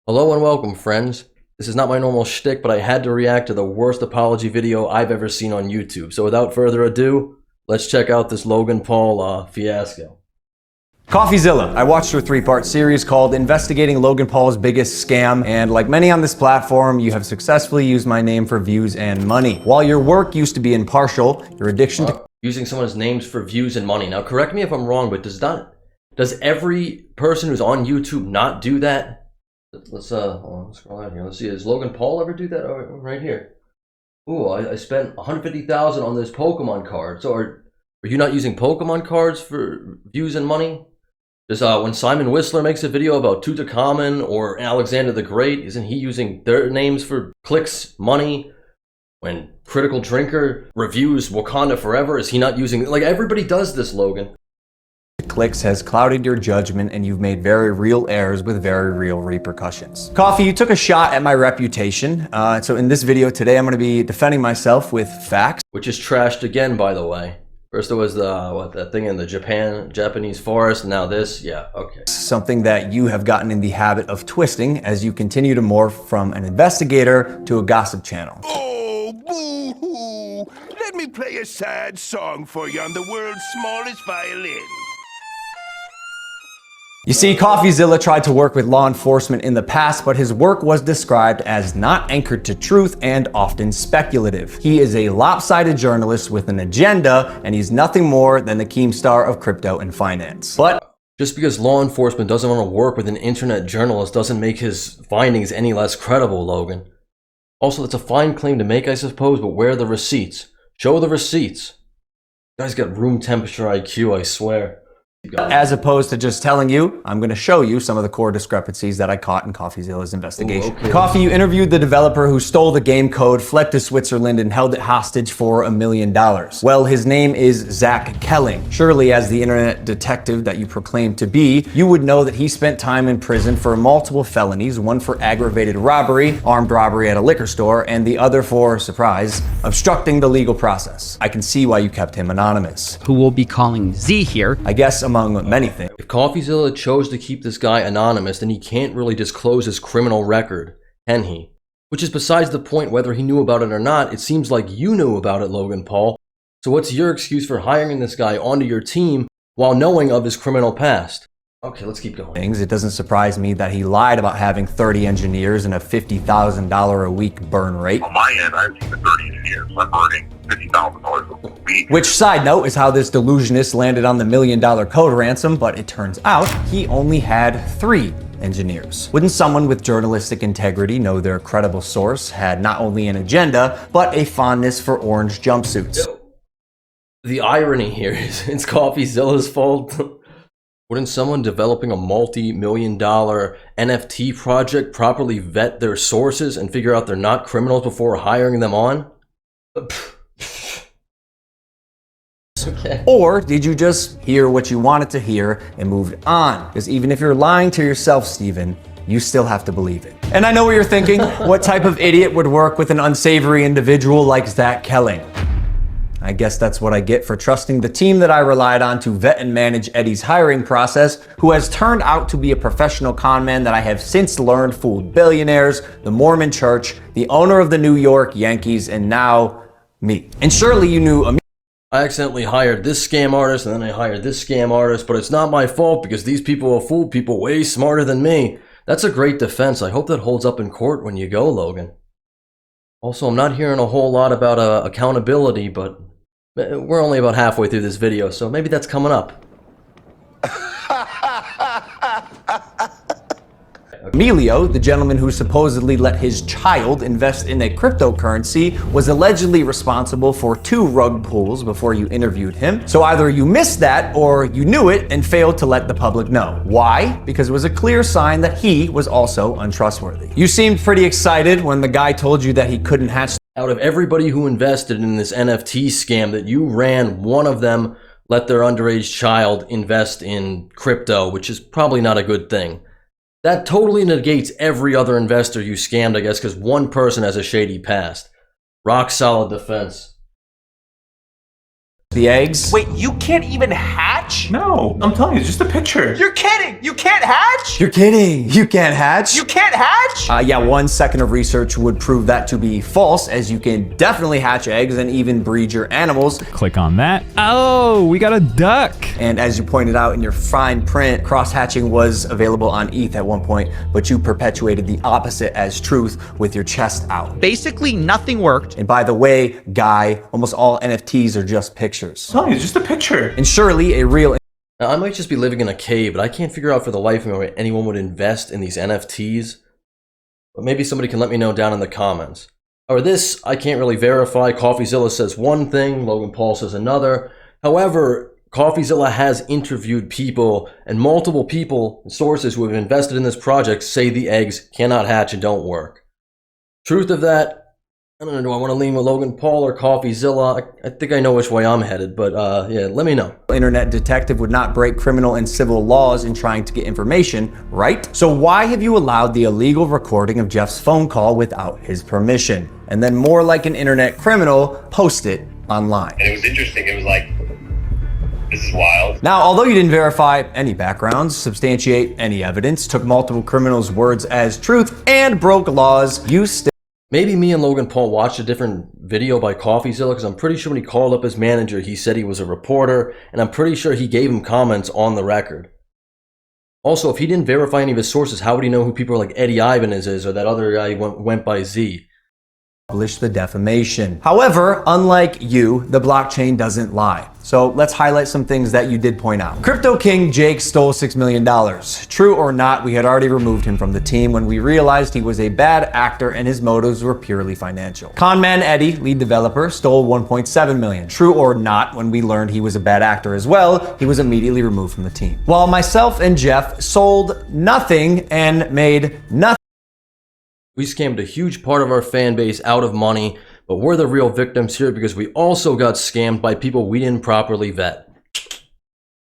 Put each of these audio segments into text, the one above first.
Hello and welcome, friends. This is not my normal shtick, but I had to react to the worst apology video I've ever seen on YouTube. So without further ado, let's check out this Logan Paul fiasco. Coffeezilla. I watched your three-part series called Investigating Logan Paul's Biggest Scam, and like many on this platform, you have successfully used my name for views and money. While your work used to be impartial, your addiction to using someone's names for views and money. Now correct me if I'm wrong, but does every person who's on YouTube not do that? Let's hold on, scroll out here. Let's see. Does Logan Paul ever do that? Oh, right here. Ooh, I spent 150,000 on this Pokemon card. So are you not using Pokemon cards for views and money? Does when Simon Whistler makes a video about Tutankhamun or Alexander the Great, isn't he using their names for clicks, money? When Critical Drinker reviews Wakanda Forever, is he not using, like, everybody does this, Logan. clicks has clouded your judgment, and you've made very real errors with very real repercussions. Coffee, you took a shot at my reputation. So in this video today, I'm going to be defending myself with facts. Which is trashed again, by the way. First there was that thing in the Japanese forest, now this, yeah, okay. Something that you have gotten in the habit of twisting as you continue to morph from an investigator to a gossip channel. Oh, boo-hoo! Let me play a sad song for you on the world's smallest violin. You see, Coffeezilla tried to work with law enforcement in the past, but his work was described as not anchored to truth and often speculative. He is a lopsided journalist with an agenda, and he's nothing more than the Keemstar of crypto and finance. But just because law enforcement doesn't want to work with an internet journalist doesn't make his findings any less credible, Logan. Also, that's a fine claim to make, I suppose, but where are the receipts? Show the receipts. You guys got room temperature IQ, I swear. as opposed to just telling you, I'm going to show you some of the core discrepancies that I caught in Coffeezilla's investigation. Ooh, okay. Coffee, you interviewed the developer who stole the game code, fled to Switzerland, and held it hostage for $1 million. Well, his name is Zach Kelling. Surely, as the internet detective that you proclaim to be, you would know that he spent time in prison for multiple felonies, one for aggravated robbery, armed robbery at a liquor store, and the other for, surprise, obstructing the legal process. I can see why you kept him anonymous. Who will be calling Z here. I guess among many things. If Coffeezilla chose to keep this guy anonymous, then he can't really disclose his criminal record, can he? Which is besides the point whether he knew about it or not. It seems like you knew about it, Logan Paul. So what's your excuse for hiring this guy onto your team while knowing of his criminal past? Okay, let's keep going. It doesn't surprise me that he lied about having 30 engineers and a $50,000 a week burn rate. On my end, I have 30 engineers. I'm burning $50,000 a week. Which, side note, is how this delusionist landed on the $1 million code ransom, but it turns out he only had 3 engineers. Wouldn't someone with journalistic integrity know their credible source had not only an agenda, but a fondness for orange jumpsuits? The irony here is it's Coffeezilla's fault. Wouldn't someone developing a multi-million-dollar NFT project properly vet their sources and figure out they're not criminals before hiring them on? Okay. Or did you just hear what you wanted to hear and moved on? Because even if you're lying to yourself, Steven, you still have to believe it. And I know what you're thinking. What type of idiot would work with an unsavory individual like Zach Kelling? I guess that's what I get for trusting the team that I relied on to vet and manage Eddie's hiring process, who has turned out to be a professional con man that I have since learned fooled billionaires, the Mormon Church, the owner of the New York Yankees, and now me. And surely you knew I accidentally hired this scam artist and then I hired this scam artist, but it's not my fault because these people have fooled people way smarter than me. That's a great defense. I hope that holds up in court when you go, Logan. Also, I'm not hearing a whole lot about accountability, but we're only about halfway through this video, so maybe that's coming up. Emilio, the gentleman who supposedly let his child invest in a cryptocurrency, was allegedly responsible for 2 rug pulls before you interviewed him. So either you missed that or you knew it and failed to let the public know. Why? Because it was a clear sign that he was also untrustworthy. You seemed pretty excited when the guy told you that he couldn't hatch. Out of everybody who invested in this NFT scam that you ran, one of them let their underage child invest in crypto, which is probably not a good thing. That totally negates every other investor you scammed, I guess, because one person has a shady past. Rock solid defense. the eggs. Wait, you can't even hatch? No, I'm telling you, it's just a picture. You're kidding! You can't hatch? You're kidding. You can't hatch? You can't hatch? Yeah, 1 second of research would prove that to be false, as you can definitely hatch eggs and even breed your animals. Click on that. Oh, we got a duck. And as you pointed out in your fine print, cross-hatching was available on ETH at one point, but you perpetuated the opposite as truth with your chest out. Basically, nothing worked. And by the way, Guy, almost all NFTs are just pictures. I'm telling you, it's just a picture. And surely a real Now, I might just be living in a cave, but I can't figure out for the life of me why anyone would invest in these NFTs. But maybe somebody can let me know down in the comments. Or this, I can't really verify. Coffeezilla says one thing, Logan Paul says another. However, Coffeezilla has interviewed people, and multiple people and sources who have invested in this project say the eggs cannot hatch and don't work. Truth of that, I don't know, do I want to lean with Logan Paul or Coffeezilla? I think I know which way I'm headed, but yeah, let me know. internet detective would not break criminal and civil laws in trying to get information, right? So why have you allowed the illegal recording of Jeff's phone call without his permission? And then more like an internet criminal, post it online. And it was interesting. It was like, this is wild. Now, although you didn't verify any backgrounds, substantiate any evidence, took multiple criminals' words as truth, and broke laws, you still Maybe me and Logan Paul watched a different video by Coffeezilla, because I'm pretty sure when he called up his manager, he said he was a reporter, and I'm pretty sure he gave him comments on the record. Also, if he didn't verify any of his sources, how would he know who people like Eddie Ibanez is, or that other guy went by Z? publish the defamation. However, unlike you, the blockchain doesn't lie. So let's highlight some things that you did point out. Crypto King Jake stole $6 million. True or not, we had already removed him from the team when we realized he was a bad actor and his motives were purely financial. Conman Eddie, lead developer, stole $1.7 million. True or not, when we learned he was a bad actor as well, he was immediately removed from the team. While myself and Jeff sold nothing and made nothing. We scammed a huge part of our fan base out of money, but we're the real victims here because we also got scammed by people we didn't properly vet.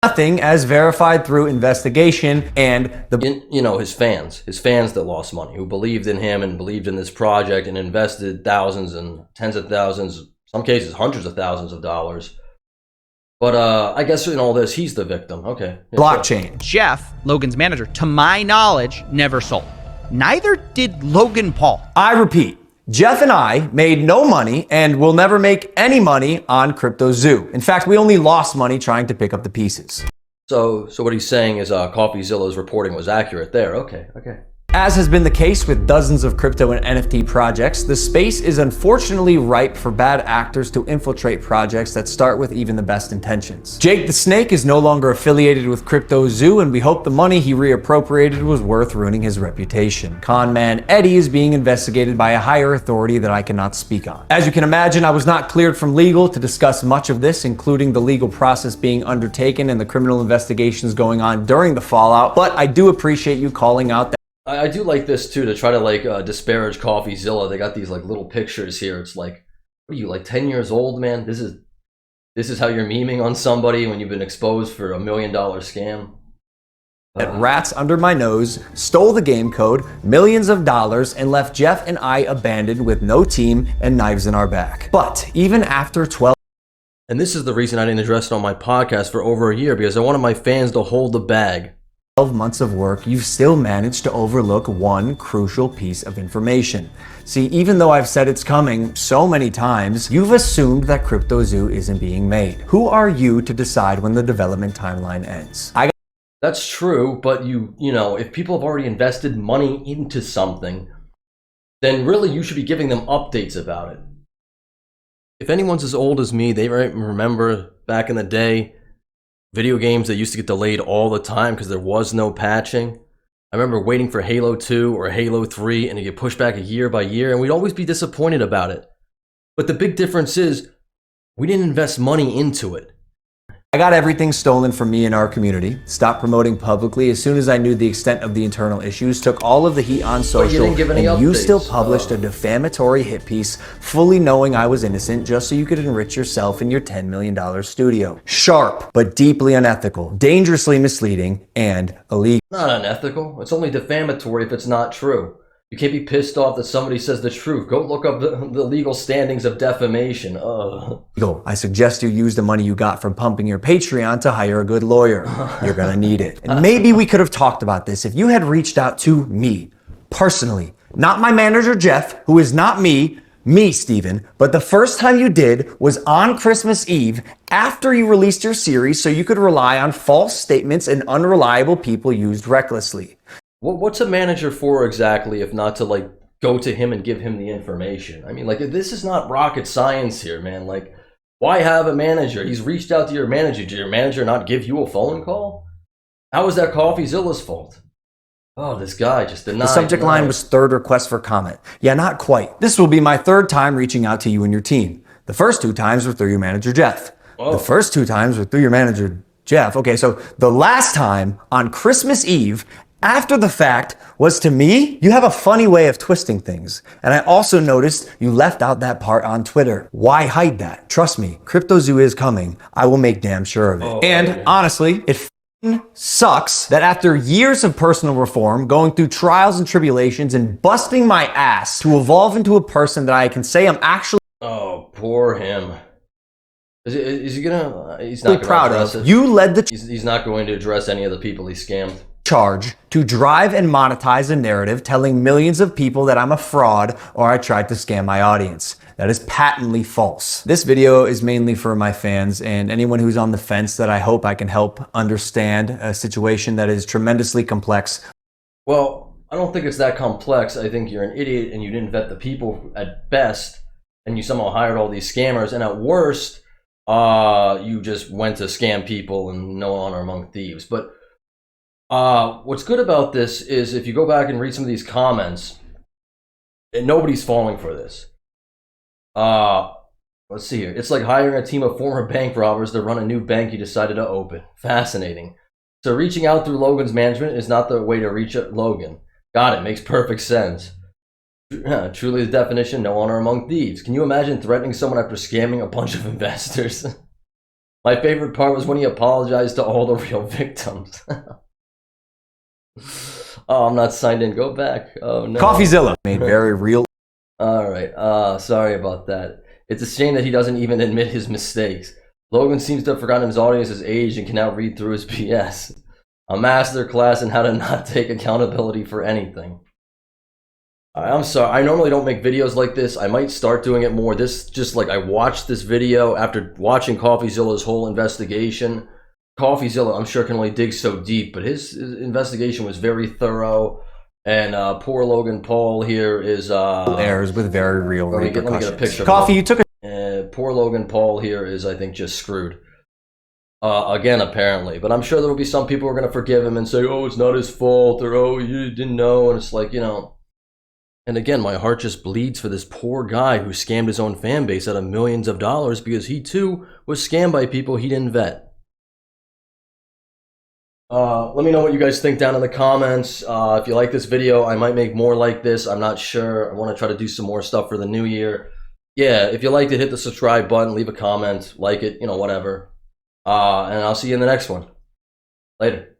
Nothing as verified through investigation and his fans that lost money, who believed in him and believed in this project and invested thousands and tens of thousands, some cases hundreds of thousands of dollars. But I guess in all this, he's the victim. Okay. Yeah, blockchain. sure. Jeff, Logan's manager, to my knowledge, never sold. Neither did Logan Paul. I repeat, Jeff and I made no money and will never make any money on cryptozoo. In fact, we only lost money trying to pick up the pieces. So what he's saying is Coffeezilla's reporting was accurate there. Okay. As has been the case with dozens of crypto and NFT projects, the space is unfortunately ripe for bad actors to infiltrate projects that start with even the best intentions. Jake the Snake is no longer affiliated with cryptozoo, and we hope the money he reappropriated was worth ruining his reputation. Conman Eddie is being investigated by a higher authority that I cannot speak on. As you can imagine, I was not cleared from legal to discuss much of this, including the legal process being undertaken and the criminal investigations going on during the fallout, but I do appreciate you calling out that I do like this too, to try to disparage Coffeezilla. They got these little pictures here. It's like, what are you, 10 years old, man? This is how you're memeing on somebody when you've been exposed for $1 million scam. that rats under my nose, stole the game code, millions of dollars, and left Jeff and I abandoned with no team and knives in our back. But even after 12 And this is the reason I didn't address it on my podcast for over a year, because I wanted my fans to hold the bag. 12 months of work, you've still managed to overlook one crucial piece of information. See, even though I've said it's coming so many times, you've assumed that cryptozoo isn't being made. Who are you to decide when the development timeline ends? That's true, but if people have already invested money into something, then really you should be giving them updates about it. If anyone's as old as me, they might remember back in the day, video games that used to get delayed all the time because there was no patching. I remember waiting for Halo 2 or Halo 3 and it get pushed back year by year, and we'd always be disappointed about it. But the big difference is we didn't invest money into it. I got everything stolen from me and our community, stopped promoting publicly as soon as I knew the extent of the internal issues, took all of the heat on social, didn't give any and you updates. still published a defamatory hit piece fully knowing I was innocent just so you could enrich yourself in your $10 million studio. Sharp, but deeply unethical, dangerously misleading, and illegal. Not unethical. It's only defamatory if it's not true. You can't be pissed off that somebody says the truth. Go look up the legal standings of defamation. I suggest you use the money you got from pumping your Patreon to hire a good lawyer. You're gonna need it. And maybe we could have talked about this if you had reached out to me, personally. Not my manager, Jeff, who is not me, Steven, but the first time you did was on Christmas Eve after you released your series so you could rely on false statements and unreliable people used recklessly. What's a manager for exactly if not to like go to him and give him the information? I mean, like, this is not rocket science here, man. Like, why have a manager? He's reached out to your manager. Did your manager not give you a phone call? How is that Coffeezilla's fault? Oh, this guy just denied. The subject line was third request for comment. Yeah, not quite. This will be my third time reaching out to you and your team. The first 2 times were through your manager, Jeff. Whoa. The first 2 times were through your manager, Jeff. Okay, so the last time on Christmas Eve, after the fact, was to me. You have a funny way of twisting things. And I also noticed you left out that part on Twitter. Why hide that? Trust me, cryptozoo is coming. I will make damn sure of it. And honestly, it sucks that after years of personal reform, going through trials and tribulations and busting my ass to evolve into a person that I can say I'm actually poor him. Is he gonna? He's not gonna proud address of. it. You led the He's not going to address any of the people he scammed. charge to drive and monetize a narrative telling millions of people that I'm a fraud or I tried to scam my audience. That is patently false. This video is mainly for my fans and anyone who's on the fence that I hope I can help understand a situation that is tremendously complex. Well, I don't think it's that complex. I think you're an idiot and you didn't vet the people at best, and you somehow hired all these scammers, and at worst, you just went to scam people and no honor among thieves. But what's good about this is if you go back and read some of these comments, and nobody's falling for this. Let's see here. It's like hiring a team of former bank robbers to run a new bank you decided to open. Fascinating. So reaching out through Logan's management is not the way to reach Logan. Got it. Makes perfect sense. Truly the definition, no honor among thieves. Can you imagine threatening someone after scamming a bunch of investors? My favorite part was when he apologized to all the real victims. Oh, I'm not signed in. Go back. Oh, no. Coffeezilla made very real. All right. Sorry about that. It's a shame that he doesn't even admit his mistakes. Logan seems to have forgotten his audience's age and can now read through his BS. A masterclass in how to not take accountability for anything. I'm sorry. I normally don't make videos like this. I might start doing it more. This just like I watched this video after watching Coffeezilla's whole investigation. Coffeezilla, I'm sure, can only dig so deep, but his investigation was very thorough. And poor Logan Paul here is airs with very real repercussions. Let me get a picture. Coffee, you took a poor Logan Paul here is, I think, just screwed. Again, apparently. But I'm sure there will be some people who are going to forgive him and say, oh, it's not his fault, or oh, you didn't know. And it's like, you know. And again, my heart just bleeds for this poor guy who scammed his own fan base out of millions of dollars because he too was scammed by people he didn't vet. Let me know what you guys think down in the comments. If you like this video, I might make more like this. I'm not sure. I want to try to do some more stuff for the new year. Yeah, if you liked it, hit the subscribe button, leave a comment, like it, you know, whatever. And I'll see you in the next one. Later.